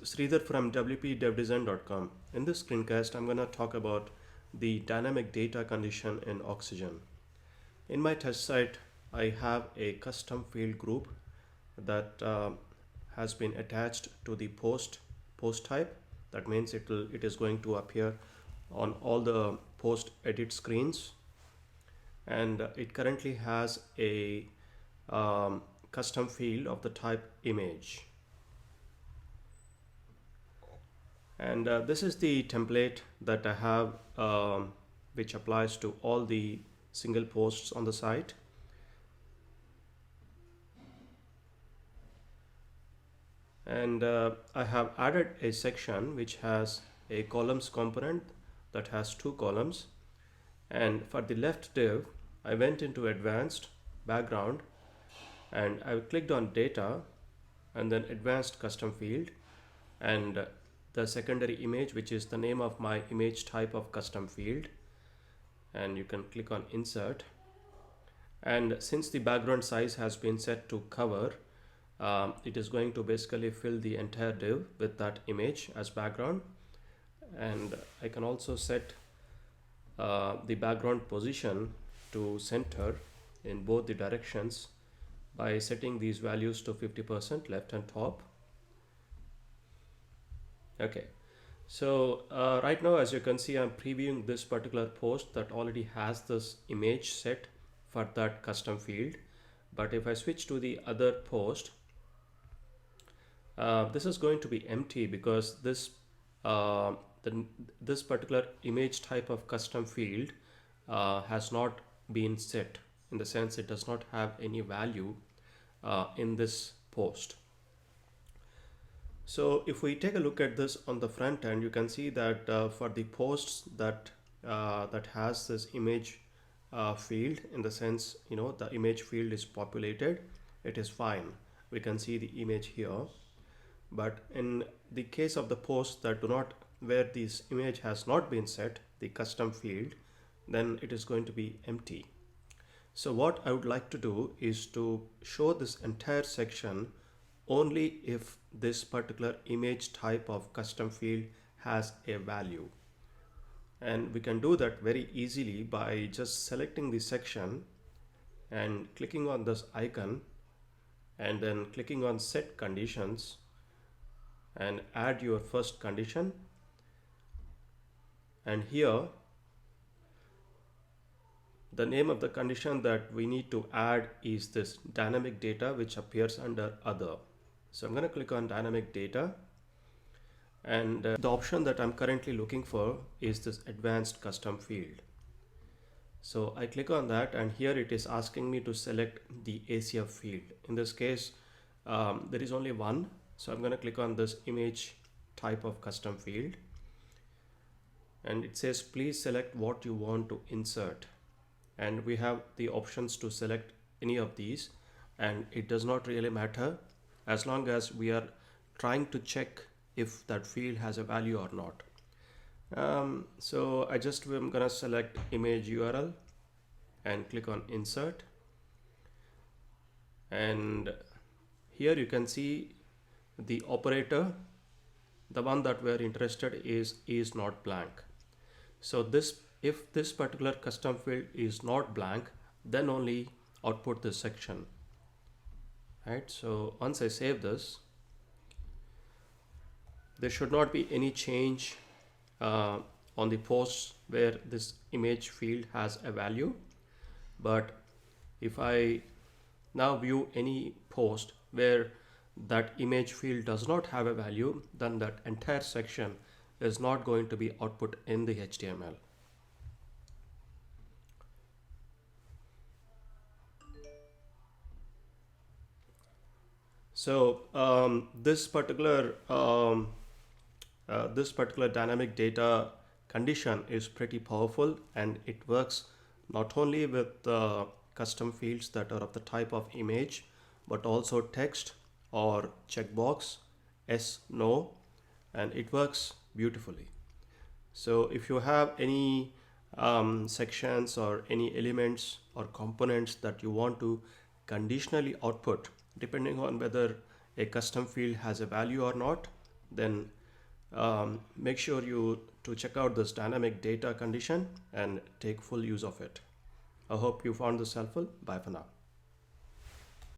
Sridhar from wpdevdesign.com. In this screencast, I'm going to talk about the dynamic data condition in Oxygen. In my test site, I have a custom field group that has been attached to the post type. That means it is going to appear on all the post edit screens, and it currently has a custom field of the type image. And this is the template that I have, which applies to all the single posts on the site. And I have added a section which has a columns component that has two columns. And for the left div, I went into advanced background and I clicked on data and then advanced custom field, and the secondary image, which is the name of my image type of custom field, and you can click on insert. And since the background size has been set to cover, it is going to basically fill the entire div with that image as background. And I can also set the background position to center in both the directions by setting these values to 50% left and top. Okay, so right now, as you can see, I'm previewing this particular post that already has this image set for that custom field. But if I switch to the other post, this is going to be empty because this particular image type of custom field has not been set, in the sense it does not have any value in this post. So if we take a look at this on the front end, you can see that for the posts that has this image field, in the sense, the image field is populated, it is fine. We can see the image here. But in the case of the posts that do not, where this image has not been set, the custom field, then it is going to be empty. So what I would like to do is to show this entire section only if this particular image type of custom field has a value. And we can do that very easily by just selecting the section and clicking on this icon and then clicking on set conditions and add your first condition. And here the name of the condition that we need to add is this dynamic data, which appears under other. So I'm going to click on dynamic data, and the option that I'm currently looking for is this advanced custom field. So I click on that, and here it is asking me to select the ACF field. In this case, there is only one. So I'm going to click on this image type of custom field, and it says please select what you want to insert. And we have the options to select any of these, and it does not really matter as long as we are trying to check if that field has a value or not. So I'm gonna select image URL and click on insert. And here you can see the operator, the one that we're interested is not blank. So if this particular custom field is not blank, then only output this section. Right, so once I save this, there should not be any change on the posts where this image field has a value. But if I now view any post where that image field does not have a value, then that entire section is not going to be output in the HTML. So this particular dynamic data condition is pretty powerful, and it works not only with custom fields that are of the type of image, but also text or checkbox, yes, no, and it works beautifully. So if you have any sections or any elements or components that you want to conditionally output, depending on whether a custom field has a value or not, then make sure you to check out this dynamic data condition and take full use of it. I hope you found this helpful. Bye for now.